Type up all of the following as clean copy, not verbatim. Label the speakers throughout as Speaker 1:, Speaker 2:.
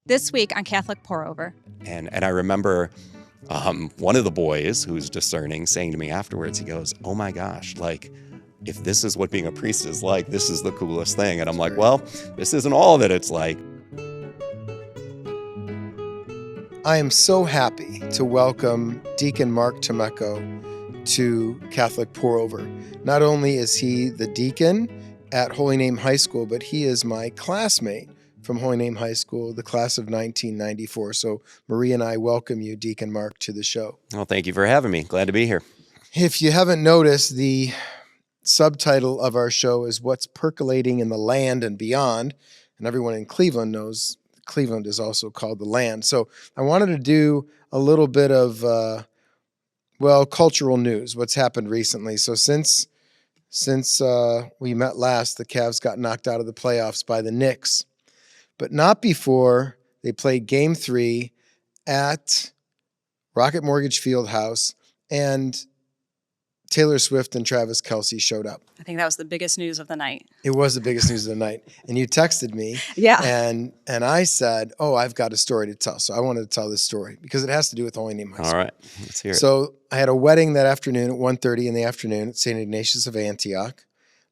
Speaker 1: This week on Catholic Pour-Over.
Speaker 2: And I remember one of the boys who's discerning saying to me afterwards, he goes, "Oh my gosh, like, if this is what being a priest is like, this is the coolest thing." And I'm like, well, this isn't all that it's like.
Speaker 3: I am so happy to welcome Deacon Mark Tomecko to Catholic Pour-Over. Not only is he the deacon at Holy Name High School, but he is my classmate from Holy Name High School, the class of 1994. So Marie and I welcome you, Deacon Mark, to the show.
Speaker 2: Well, thank you for having me. Glad to be here.
Speaker 3: If you haven't noticed, the subtitle of our show is What's Percolating in the Land and Beyond. And everyone in Cleveland knows Cleveland is also called the land. So I wanted to do a little bit of, cultural news, what's happened recently. So since we met last, the Cavs got knocked out of the playoffs by the Knicks, but not before they played Game 3 at Rocket Mortgage Fieldhouse, and Taylor Swift and Travis Kelce showed up.
Speaker 1: I think that was the biggest news of the night.
Speaker 3: It was the biggest news of the night. And you texted me.
Speaker 1: Yeah.
Speaker 3: And I said, I've got a story to tell. So I wanted to tell this story because it has to do with Holy Name High School.
Speaker 2: All right, let's hear it.
Speaker 3: So I had a wedding that afternoon at 1:30 in the afternoon at St. Ignatius of Antioch.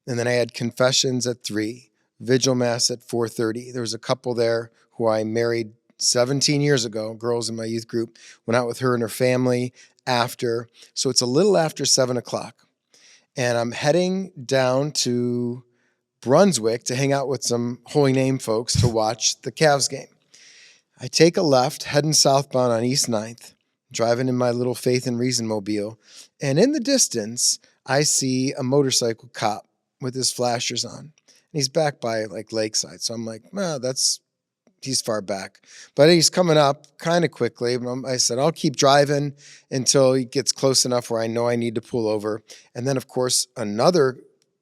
Speaker 3: And then I had confessions at 3, vigil mass at 4:30. There was a couple there who I married 17 years ago, girls in my youth group, went out with her and her family after. So it's a little after 7 o'clock. And I'm heading down to Brunswick to hang out with some Holy Name folks to watch the Cavs game. I take a left, heading southbound on East 9th, driving in my little Faith and Reason mobile. And in the distance, I see a motorcycle cop with his flashers on. And he's back by like Lakeside. So I'm like, he's far back. But he's coming up kind of quickly. I said, I'll keep driving until he gets close enough where I know I need to pull over. And then, of course, another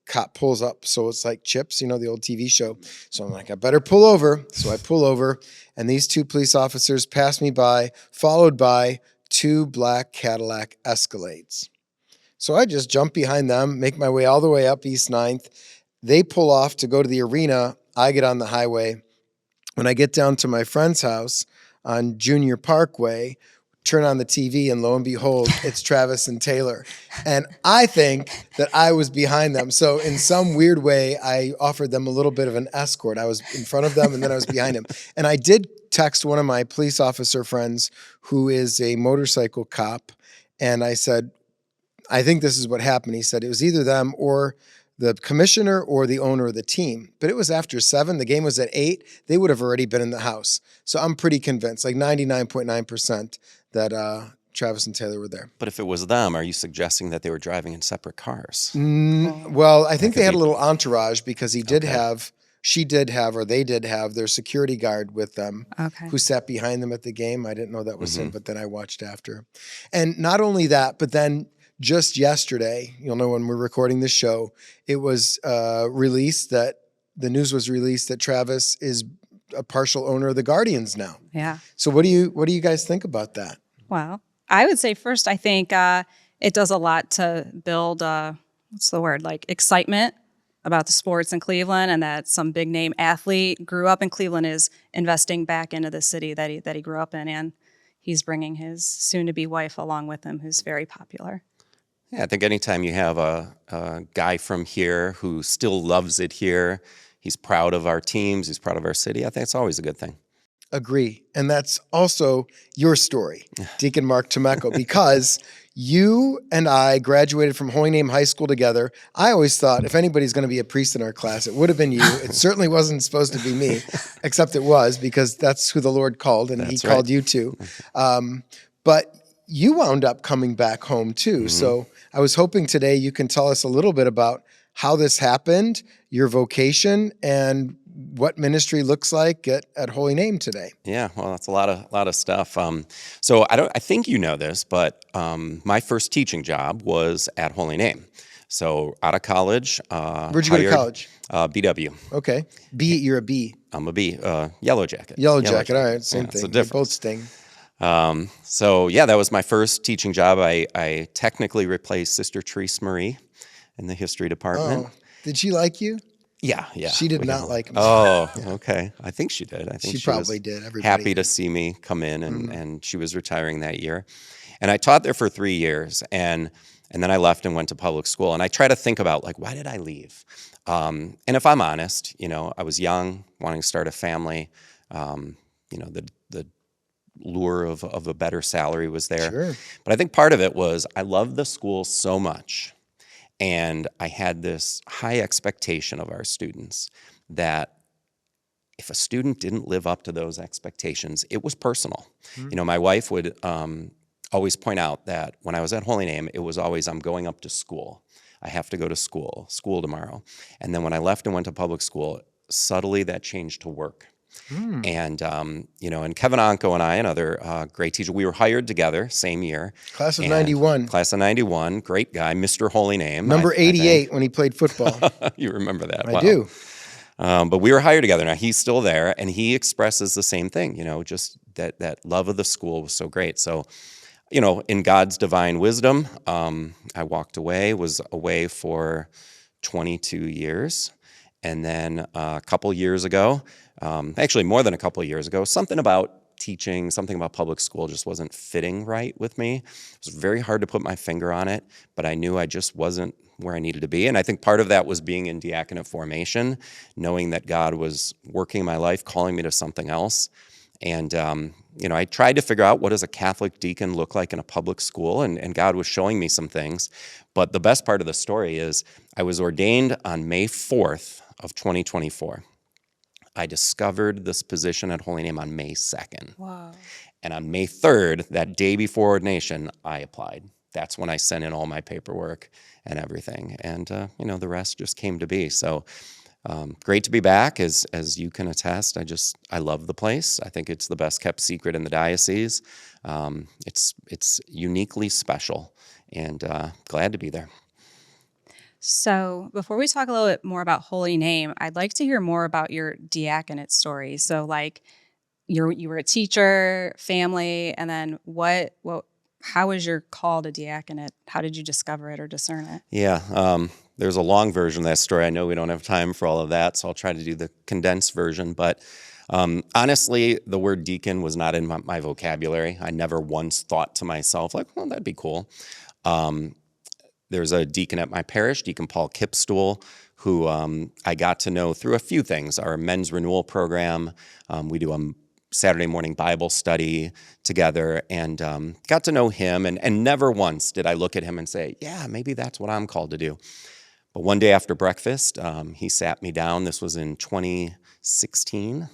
Speaker 3: cop pulls up. So it's like Chips, the old TV show. So I'm like, I better pull over. So I pull over, and these 2 police officers pass me by, followed by 2 black Cadillac Escalades. So I just jump behind them, make my way all the way up East 9th. They pull off to go to the arena. I get on the highway. When I get down to my friend's house on Junior Parkway, turn on the TV, and lo and behold, it's Travis and Taylor. And I think that I was behind them. So in some weird way, I offered them a little bit of an escort. I was in front of them, and then I was behind them. And I did text one of my police officer friends who is a motorcycle cop, and I said, I think this is what happened. He said it was either them or the commissioner or the owner of the team. But it was after 7. The game was at 8. They would have already been in the house. So I'm pretty convinced, like 99.9%, that Travis and Taylor were there.
Speaker 2: But if it was them, are you suggesting that they were driving in separate cars?
Speaker 3: Well, I think they had a little entourage because they did have their security guard with them, who sat behind them at the game. I didn't know that was him, but then I watched after. And not only that, but then just yesterday, when we're recording this show, it was released that the news was released that Travis is a partial owner of the Guardians now.
Speaker 1: Yeah.
Speaker 3: So what do you guys think about that?
Speaker 1: Well, I would say first, I think it does a lot to build, excitement about the sports in Cleveland, and that some big name athlete grew up in Cleveland is investing back into the city that he grew up in, and he's bringing his soon-to-be wife along with him, who's very popular.
Speaker 2: Yeah, I think anytime you have a guy from here who still loves it here, he's proud of our teams, he's proud of our city, I think it's always a good thing.
Speaker 3: Agree. And that's also your story, Deacon Mark Tomecko, because you and I graduated from Holy Name High School together. I always thought if anybody's going to be a priest in our class, it would have been you. It certainly wasn't supposed to be me, except it was, because that's who the Lord called, and He called you too. But you wound up coming back home too. Mm-hmm. So I was hoping today you can tell us a little bit about how this happened, your vocation, and what ministry looks like at Holy Name today.
Speaker 2: Yeah, well, that's a lot of stuff. So I think you know this, but my first teaching job was at Holy Name. So out of college,
Speaker 3: where'd you go to college?
Speaker 2: BW.
Speaker 3: Okay, you're a B.
Speaker 2: I'm a B. Yellow Jacket.
Speaker 3: Yellow Jacket. All right, same thing.
Speaker 2: It's a difference.
Speaker 3: They both sting.
Speaker 2: So yeah, that was my first teaching job. I technically replaced Sister Therese Marie in the history department.
Speaker 3: Oh, did she like you?
Speaker 2: Yeah, yeah.
Speaker 3: She did
Speaker 2: we
Speaker 3: not
Speaker 2: got
Speaker 3: like him.
Speaker 2: Oh, okay. I think she did. I think
Speaker 3: She
Speaker 2: she
Speaker 3: probably
Speaker 2: was
Speaker 3: did. Everybody
Speaker 2: happy to
Speaker 3: did.
Speaker 2: see me come in, and she was retiring that year. And I taught there for 3 years, and then I left and went to public school. And I try to think about, like, why did I leave? And if I'm honest, I was young, wanting to start a family. The lure of a better salary was there.
Speaker 3: Sure.
Speaker 2: But I think part of it was I loved the school so much, and I had this high expectation of our students that if a student didn't live up to those expectations, it was personal. My wife would always point out that when I was at Holy Name, it was always, I'm going up to school. I have to go to school tomorrow. And then when I left and went to public school, subtly that changed to work. And, and Kevin Onko and I, another great teacher, we were hired together, same year.
Speaker 3: Class of
Speaker 2: And
Speaker 3: 91.
Speaker 2: Class of 91, great guy, Mr. Holy Name.
Speaker 3: Number
Speaker 2: I think.
Speaker 3: 88 when he played football.
Speaker 2: You remember that.
Speaker 3: I
Speaker 2: Wow.
Speaker 3: do.
Speaker 2: But we were hired together. Now he's still there, and he expresses the same thing, just that love of the school was so great. So, in God's divine wisdom, I walked away, was away for 22 years. And then a couple years ago, actually more than a couple of years ago, something about teaching, something about public school just wasn't fitting right with me. It was very hard to put my finger on it, but I knew I just wasn't where I needed to be. And I think part of that was being in diaconate formation, knowing that God was working in my life, calling me to something else. And, I tried to figure out, what does a Catholic deacon look like in a public school? And God was showing me some things. But the best part of the story is I was ordained on May 4th of 2024. I discovered this position at Holy Name on May 2nd.
Speaker 1: Wow.
Speaker 2: And on May 3rd, that day before ordination, I applied. That's when I sent in all my paperwork and everything. And, the rest just came to be. So great to be back, as you can attest. I love the place. I think it's the best kept secret in the diocese. It's uniquely special, and glad to be there.
Speaker 1: So before we talk a little bit more about Holy Name, I'd like to hear more about your diaconate story. So like you were a teacher, family, and then how was your call to diaconate? How did you discover it or discern it?
Speaker 2: Yeah, there's a long version of that story. I know we don't have time for all of that, so I'll try to do the condensed version. But honestly, the word deacon was not in my vocabulary. I never once thought to myself, like, well, that'd be cool. There's a deacon at my parish, Deacon Paul Kipstool, who I got to know through a few things. Our men's renewal program, we do a Saturday morning Bible study together, and got to know him. And never once did I look at him and say, yeah, maybe that's what I'm called to do. But one day after breakfast, he sat me down. This was in 2016.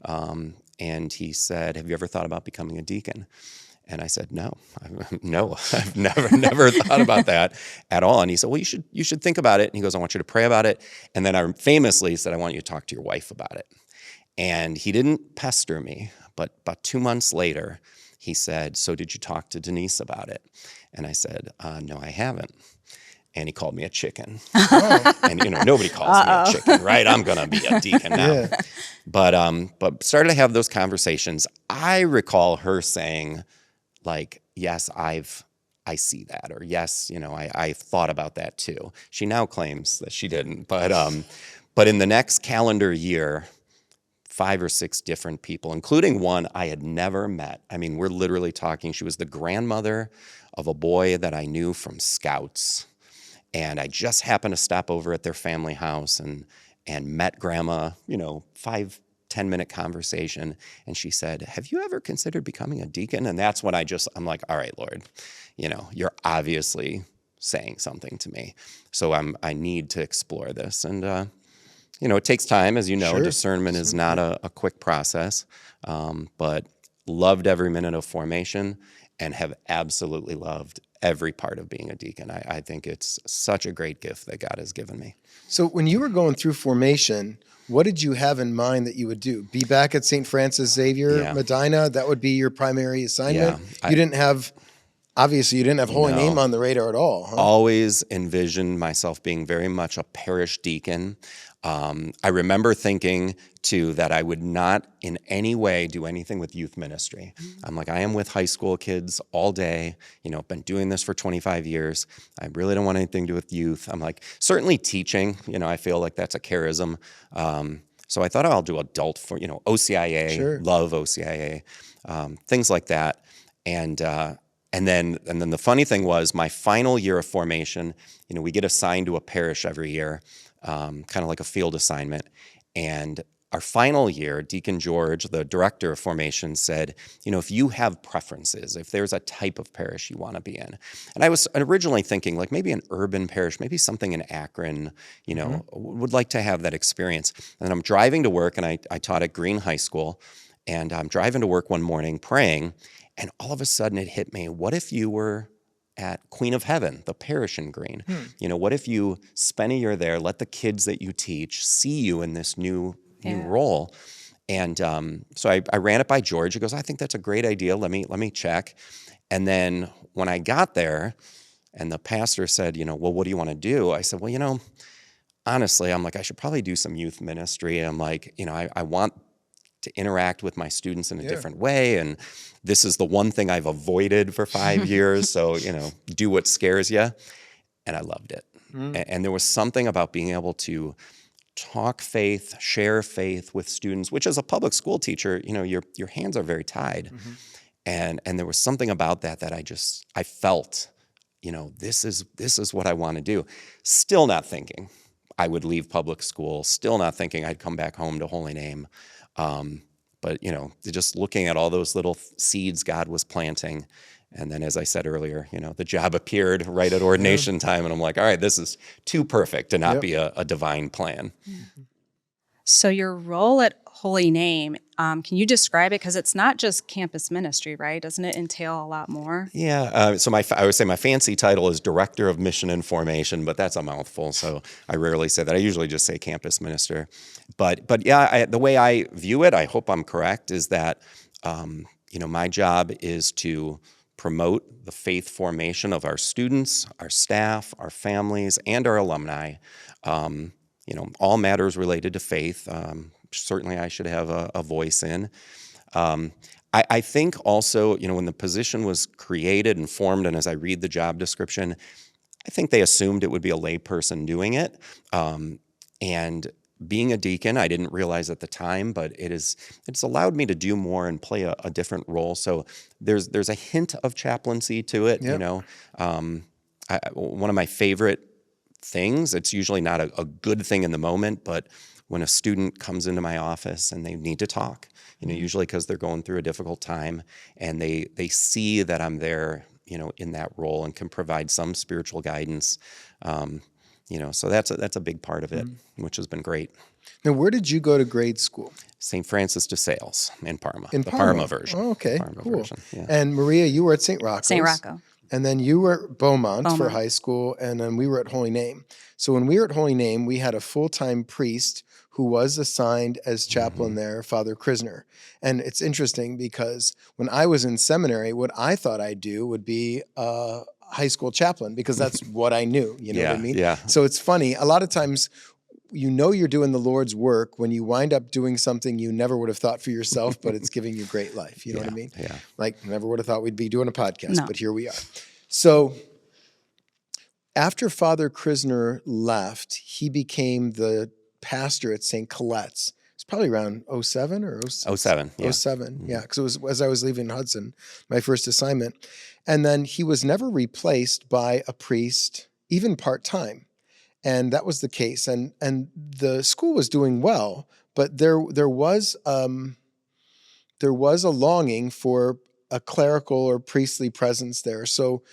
Speaker 2: And he said, have you ever thought about becoming a deacon? And I said, no, I've never thought about that at all. And he said, well, you should think about it. And he goes, I want you to pray about it. And then I famously said, I want you to talk to your wife about it. And he didn't pester me, but about 2 months later, he said, so did you talk to Denise about it? And I said, no, I haven't. And he called me a chicken. Oh. And, nobody calls me a chicken, right? I'm going to be a deacon now. Yeah. But started to have those conversations. I recall her saying, like, yes, I see that, or yes, I've thought about that too. She now claims that she didn't, but in the next calendar year, 5 or 6 different people, including one I had never met. I mean, we're literally talking, she was the grandmother of a boy that I knew from Scouts, and I just happened to stop over at their family house and met Grandma, 5-10-minute conversation, and she said, have you ever considered becoming a deacon? And that's when I'm like, all right, Lord, you're obviously saying something to me, so I need to explore this. And it takes time, as you know. Sure. Discernment is not a quick process, but loved every minute of formation and have absolutely loved every part of being a deacon. I think it's such a great gift that God has given me.
Speaker 3: So when you were going through formation, what did you have in mind that you would do? Be back at St. Francis Xavier, Medina? That would be your primary assignment? Yeah, you didn't have Holy Name on the radar at all, huh?
Speaker 2: Always envisioned myself being very much a parish deacon. I remember thinking, too, that I would not in any way do anything with youth ministry. I'm like, I am with high school kids all day, been doing this for 25 years. I really don't want anything to do with youth. I'm like, certainly teaching, I feel like that's a charism. So I thought I'll do adult for, OCIA,
Speaker 3: Sure.
Speaker 2: love OCIA, things like that. And then the funny thing was my final year of formation, we get assigned to a parish every year, kind of like a field assignment. And our final year, Deacon George, the director of formation, said, if you have preferences, if there's a type of parish you want to be in. And I was originally thinking like maybe an urban parish, maybe something in Akron, would like to have that experience. And I'm driving to work, and I taught at Green High School, and I'm driving to work one morning praying, and all of a sudden it hit me, what if you were at Queen of Heaven, the parish in Green? What if you spent a year there, let the kids that you teach see you in this new role? And so I ran it by George. He goes, I think that's a great idea. Let me check. And then when I got there and the pastor said, well, what do you want to do? I said, well, honestly, I'm like, I should probably do some youth ministry. I'm like, I want to interact with my students in a different way. And this is the one thing I've avoided for 5 years. So, do what scares you. And I loved it. And there was something about being able to talk faith, share faith with students, which as a public school teacher, your hands are very tied. And there was something about that I felt, this is what I want to do. Still not thinking I would leave public school, still not thinking I'd come back home to Holy Name. But, just looking at all those little seeds God was planting. And then, as I said earlier, the job appeared right at ordination time. And I'm like, all right, this is too perfect to not be a divine plan.
Speaker 1: So your role at Holy Name, can you describe it? Because it's not just campus ministry, right? Doesn't it entail a lot more?
Speaker 2: Yeah. So I would say my fancy title is Director of Mission and Formation, but that's a mouthful. So I rarely say that. I usually just say campus minister. But yeah, the way I view it, I hope I'm correct, is that, my job is to promote the faith formation of our students, our staff, our families, and our alumni. All matters related to faith. Certainly I should have a voice in. I think also, when the position was created and formed, and as I read the job description, I think they assumed it would be a lay person doing it. And being a deacon, I didn't realize at the time, but it's allowed me to do more and play a different role. So there's a hint of chaplaincy to it. One of my favorite things, it's usually not a good thing in the moment, but when a student comes into my office and they need to talk, usually because they're going through a difficult time, and they see that I'm there, in that role and can provide some spiritual guidance. So that's a big part of it, which has been great.
Speaker 3: Now, where did you go to grade school?
Speaker 2: St. Francis de Sales in Parma,
Speaker 3: In
Speaker 2: the
Speaker 3: Parma.
Speaker 2: Parma version.
Speaker 3: Oh, okay,
Speaker 2: Parma
Speaker 3: cool.
Speaker 2: version, yeah.
Speaker 3: And Maria, you were at St. Rocco's.
Speaker 1: St. Rocco.
Speaker 3: And then you were at Beaumont for
Speaker 1: Beaumont.
Speaker 3: high school, and then we were at Holy Name. So when we were at Holy Name, we had a full-time priest who was assigned as chaplain there, Father Krisner. And it's interesting because when I was in seminary, what I thought I'd do would be a high school chaplain, because that's what I knew, you know what I mean?
Speaker 2: Yeah.
Speaker 3: So it's funny, a lot of times you're doing the Lord's work when you wind up doing something you never would have thought for yourself, but it's giving you great life. You know what I mean?
Speaker 2: Yeah.
Speaker 3: Like, never would have thought we'd be doing a podcast,
Speaker 1: No.
Speaker 3: but here we are. So after Father Krisner left, he became the pastor at St. Colette's. It's probably around 07 or 06?
Speaker 2: 07, yeah.
Speaker 3: 07, yeah, because it was as I was leaving Hudson, my first assignment. And then he was never replaced by a priest, even part-time. And that was the case. And the school was doing well, but there was a longing for a clerical or priestly presence there. So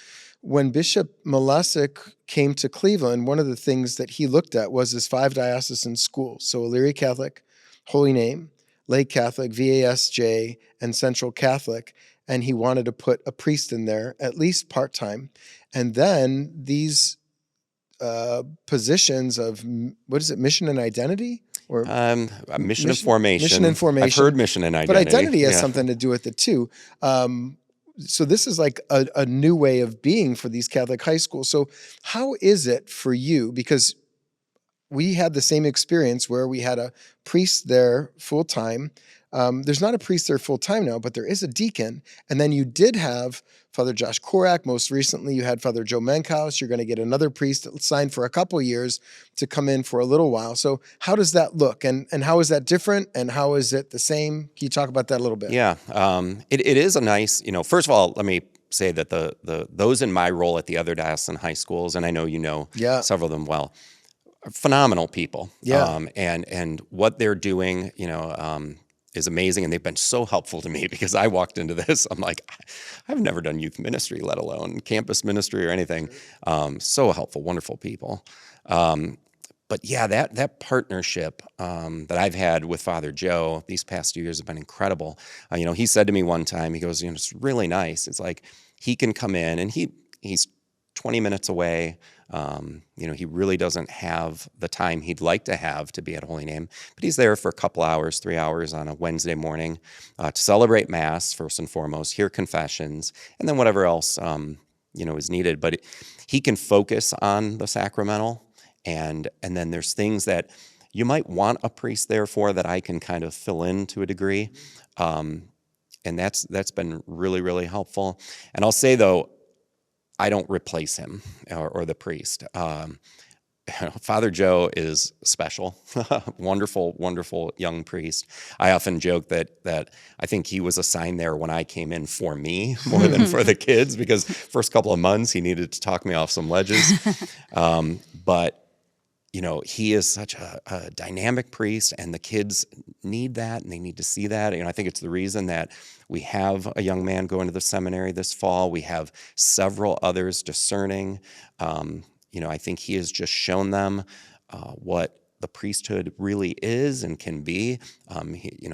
Speaker 3: when Bishop Malesic came to Cleveland, one of the things that he looked at was his 5 diocesan schools. So Elyria Catholic, Holy Name, Lake Catholic, VASJ, and Central Catholic. And he wanted to put a priest in there, at least part-time. And then these positions of, what is it, mission and identity? Or
Speaker 2: mission and formation.
Speaker 3: Mission and formation.
Speaker 2: I've heard mission and identity.
Speaker 3: But identity has something to do with it too. So this is like a new way of being for these Catholic high schools. So how is it for you? Because we had the same experience where we had a priest there full time. There's not a priest there full time now, but there is a deacon. And then you did have Father Josh Korak. Most recently, you had Father Joe Menkhaus. You're going to get another priest signed for a couple years to come in for a little while. So how does that look? And how is that different? And how is it the same? Can you talk about that a little bit?
Speaker 2: Yeah, it is a nice, first of all, let me say that those in my role at the other diocesan high schools, and I know you know several of them well, are phenomenal people.
Speaker 3: Yeah.
Speaker 2: And what they're doing, is amazing, and they've been so helpful to me because I walked into this, I'm like, I've never done youth ministry, let alone campus ministry or anything. So helpful, wonderful people. But yeah, that partnership that I've had with Father Joe these past 2 years have been incredible. He said to me one time, he goes, it's really nice. It's like he can come in and he's 20 minutes away. He really doesn't have the time he'd like to have to be at Holy Name, but he's there for a couple hours, 3 hours on a Wednesday morning to celebrate Mass first and foremost, hear confessions, and then whatever else is needed. But he can focus on the sacramental, and then there's things that you might want a priest there for that I can kind of fill in to a degree, and that's been really, really helpful. And I'll say though, I don't replace him or the priest. Father Joe is special, wonderful, wonderful young priest. I often joke that I think he was assigned there when I came in for me more than for the kids, because first couple of months he needed to talk me off some ledges. But he is such a dynamic priest, and the kids need that, and they need to see that. I think it's the reason that we have a young man going to the seminary this fall. We have several others discerning. I think he has just shown them what the priesthood really is and can be.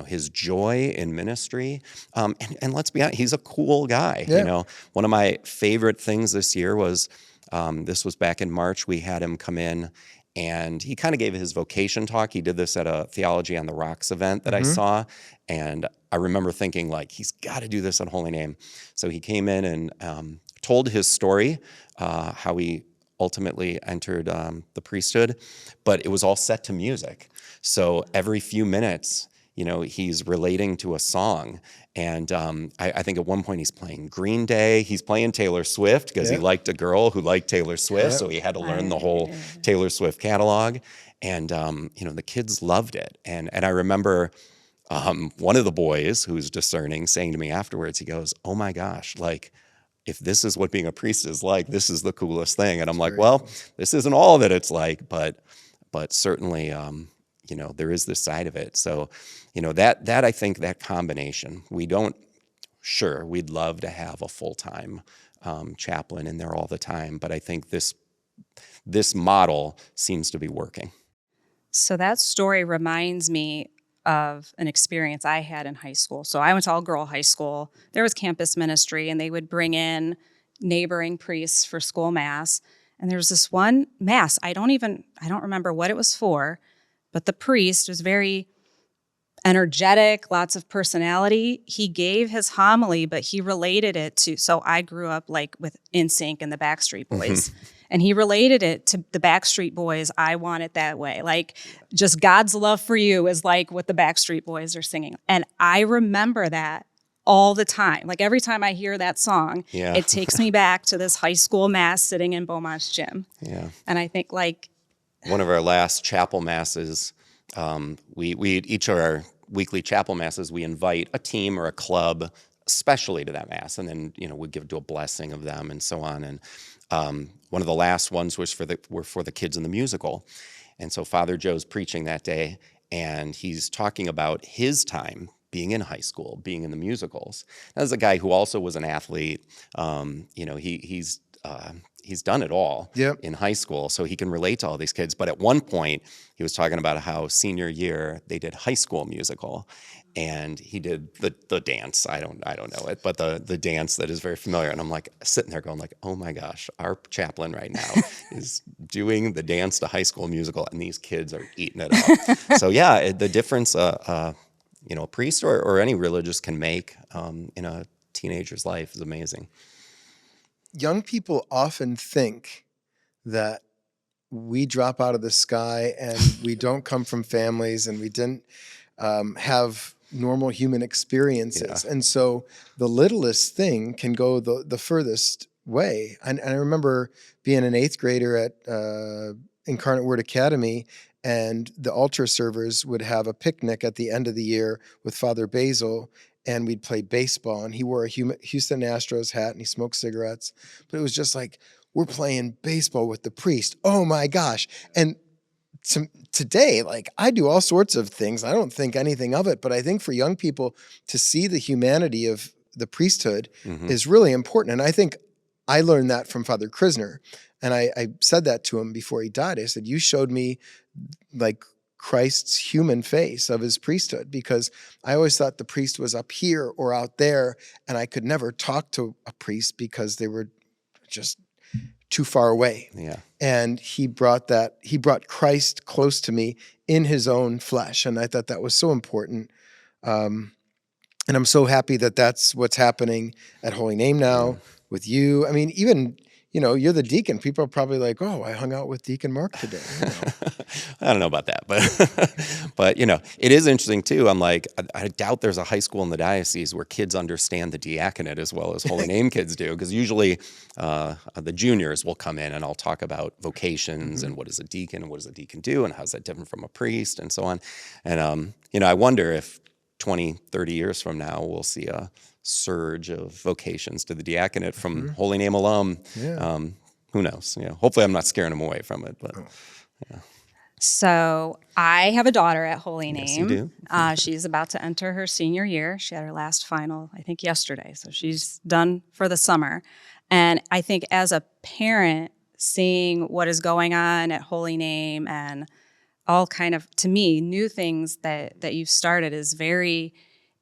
Speaker 2: His joy in ministry, and let's be honest, he's a cool guy.
Speaker 3: Yeah.
Speaker 2: One of my favorite things this year was this was back in March. We had him come in, and he kind of gave his vocation talk. He did this at a Theology on the Rocks event that I saw. And I remember thinking, he's got to do this at Holy Name. So he came in and told his story, how he ultimately entered the priesthood. But it was all set to music. So every few minutes, he's relating to a song. And I think at one point he's playing Green Day. He's playing Taylor Swift because he liked a girl who liked Taylor Swift. So he had to learn the whole Taylor Swift catalog. And, the kids loved it. And I remember one of the boys who's discerning saying to me afterwards, he goes, oh my gosh, if this is what being a priest is like, this is the coolest thing. And I'm like, well, this isn't all that it's like, but certainly, there is this side of it. So, that I think that combination, we'd love to have a full-time chaplain in there all the time, but I think this model seems to be working.
Speaker 1: So that story reminds me of an experience I had in high school. So I went to all-girl high school. There was campus ministry, and they would bring in neighboring priests for school mass. And there was this one mass. I don't remember what it was for, but the priest was very energetic, lots of personality. He gave his homily, but he related it to, so I grew up with NSYNC and the Backstreet Boys. And he related it to the Backstreet Boys, I Want It That Way. Just God's love for you is like what the Backstreet Boys are singing. And I remember that all the time. Every time I hear that song, it takes me back to this high school mass sitting in Beaumont's gym. Yeah. And I think
Speaker 2: one of our last chapel masses, we each of our weekly chapel masses, we invite a team or a club especially to that mass, and then we give a blessing of them and so on. And one of the last ones were for the kids in the musical, and so Father Joe's preaching that day, and he's talking about his time being in high school, being in the musicals. As a guy who also was an athlete, he's done it all in high school, so he can relate to all these kids. But at one point, he was talking about how senior year they did High School Musical, and he did the dance. I don't know it, but the dance that is very familiar. And I'm sitting there going oh my gosh, our chaplain right now is doing the dance to High School Musical, and these kids are eating it up. So yeah, the difference a priest or any religious can make in a teenager's life is amazing.
Speaker 3: Young people often think that we drop out of the sky, and we don't come from families, and we didn't have normal human experiences.
Speaker 2: Yeah.
Speaker 3: And so the littlest thing can go the furthest way. And I remember being an 8th grader at Incarnate Word Academy, and the altar servers would have a picnic at the end of the year with Father Basil, and we'd play baseball. And he wore a Houston Astros hat, and he smoked cigarettes. But it was just like, we're playing baseball with the priest. Oh my gosh. And today, like, I do all sorts of things. I don't think anything of it, but I think for young people to see the humanity of the priesthood is really important. And I think I learned that from Father Krisner. And I said that to him before he died. I said, you showed me like Christ's human face of his priesthood, because I always thought the priest was up here or out there, and I could never talk to a priest because they were just too far away.
Speaker 2: Yeah.
Speaker 3: And he brought Christ close to me in his own flesh. And I thought that was so important. And I'm so happy that that's what's happening at Holy Name now with you. I mean, even, you're the deacon. People are probably like, oh, I hung out with Deacon Mark today.
Speaker 2: I don't know about that, but it is interesting too. I'm like, I doubt there's a high school in the diocese where kids understand the diaconate as well as Holy Name kids do, because usually the juniors will come in and I'll talk about vocations and what is a deacon and what does a deacon do and how's that different from a priest and so on. And I wonder if 20, 30 years from now we'll see a surge of vocations to the diaconate from Holy Name alum.
Speaker 3: Yeah.
Speaker 2: Who knows? Hopefully I'm not scaring them away from it, but yeah.
Speaker 1: So I have a daughter at Holy Name.
Speaker 2: Yes, you do.
Speaker 1: She's about to enter her senior year. She had her last final, I think, yesterday. So she's done for the summer. And I think as a parent, seeing what is going on at Holy Name and all kind of, to me, new things that you've started is very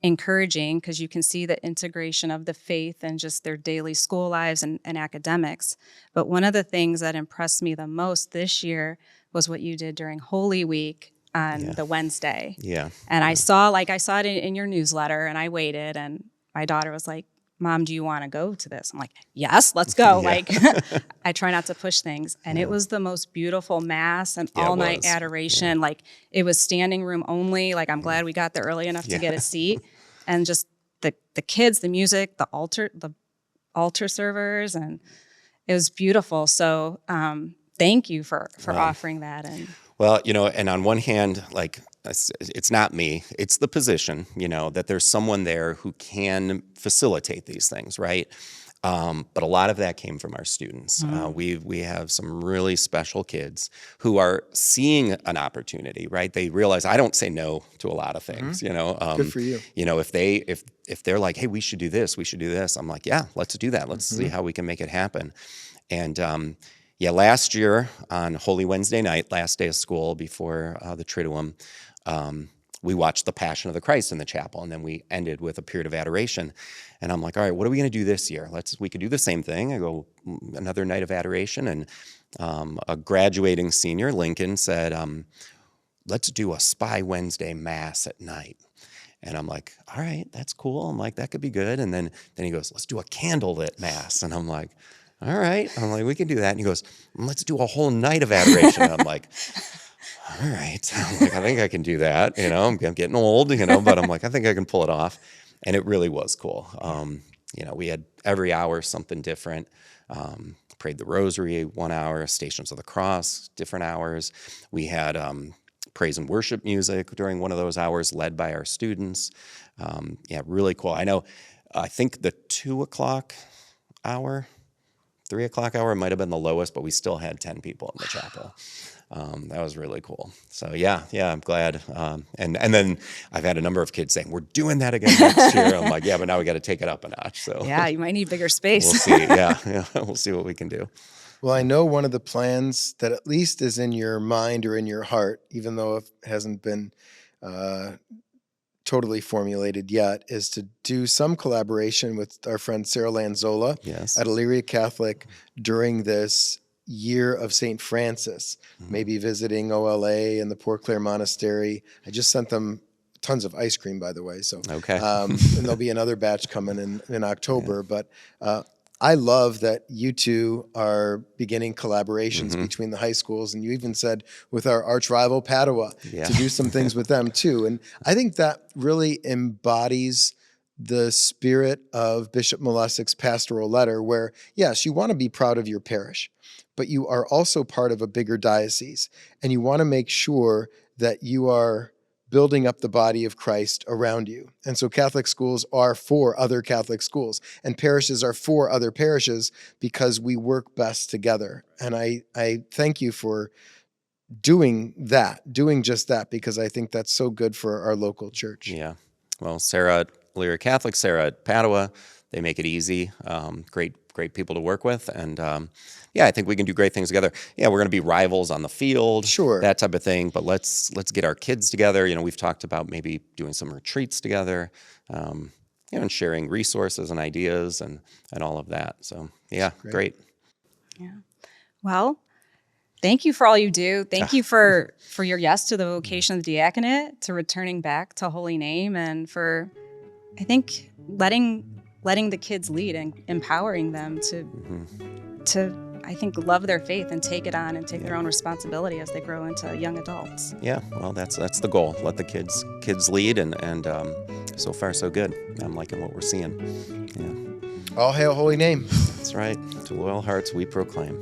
Speaker 1: encouraging, because you can see the integration of the faith and just their daily school lives and academics. But one of the things that impressed me the most this year was what you did during Holy Week on the Wednesday.
Speaker 2: Yeah.
Speaker 1: And I saw it in your newsletter, and I waited, and my daughter was like, Mom, do you want to go to this? I'm like, yes, let's go. Like, I try not to push things. And it was the most beautiful mass and all-night adoration. Like, it was standing room only. Like, I'm glad we got there early enough to get a seat. And just the kids, the music, the altar servers, and it was beautiful. So thank you for offering that. And
Speaker 2: well, and on one hand, like, it's not me, it's the position, that there's someone there who can facilitate these things, right? But a lot of that came from our students. We have some really special kids who are seeing an opportunity, right? They realize I don't say no to a lot of things,
Speaker 3: Good for you.
Speaker 2: If they're like, hey, we should do this, I'm like, yeah, let's do that. Let's see how we can make it happen. And last year on Holy Wednesday night, last day of school before the Triduum, we watched the Passion of the Christ in the chapel, and then we ended with a period of adoration. And I'm like, all right, what are we going to do this year? We could do the same thing. I go, another night of adoration. And a graduating senior, Lincoln, said, let's do a Spy Wednesday Mass at night. And I'm like, all right, that's cool. I'm like, that could be good. And then he goes, let's do a candlelit Mass. And I'm like, all right. I'm like, we can do that. And he goes, let's do a whole night of adoration. And I'm like, all right. I'm like, I think I can do that. I'm getting old, but I'm like, I think I can pull it off. And it really was cool. We had every hour something different. Prayed the rosary 1 hour, Stations of the Cross, different hours. We had praise and worship music during one of those hours led by our students. Really cool. I think the 2 o'clock hour, 3 o'clock hour might have been the lowest, but we still had 10 people in the chapel. That was really cool. So I'm glad. And then I've had a number of kids saying, we're doing that again next year. I'm like, yeah, but now we got to take it up a notch. So
Speaker 1: yeah, you might need bigger space.
Speaker 2: We'll see. Yeah. We'll see what we can do.
Speaker 3: Well, I know one of the plans that at least is in your mind or in your heart, even though it hasn't been totally formulated yet, is to do some collaboration with our friend Sarah Lanzola at Elyria Catholic during this year of St. Francis, maybe visiting OLA and the Poor Clare Monastery. I just sent them tons of ice cream, by the way. So,
Speaker 2: okay.
Speaker 3: And there'll be another batch coming in October. But I love that you two are beginning collaborations
Speaker 2: Mm-hmm.
Speaker 3: between the high schools, and you even said with our arch rival Padua
Speaker 2: Yeah.
Speaker 3: to do some things with them too. And I think that really embodies the spirit of Bishop Molesick's pastoral letter, where yes, you want to be proud of your parish, but you are also part of a bigger diocese, and you want to make sure that you are building up the body of Christ around you. And so Catholic schools are for other Catholic schools, and parishes are for other parishes because we work best together. And I thank you for doing just that, because I think that's so good for our local church.
Speaker 2: Yeah. Well, Sarah at Lyra Catholic, Sarah at Padua, they make it easy. Great people to work with. And yeah, I think we can do great things together. Yeah, we're going to be rivals on the field,
Speaker 3: Sure.
Speaker 2: that type of thing. But let's get our kids together. We've talked about maybe doing some retreats together, and sharing resources and ideas and all of that. So yeah, great.
Speaker 1: Yeah. Well, thank you for all you do. Thank you for your yes to the vocation of the diaconate, to returning back to Holy Name, and for, I think, letting the kids lead and empowering them to I think love their faith and take it on and take their own responsibility as they grow into young adults.
Speaker 2: Yeah, well, that's the goal. Let the kids lead, and so far so good. I'm liking what we're seeing. Yeah,
Speaker 3: All hail Holy Name.
Speaker 2: that's right. To loyal hearts we proclaim.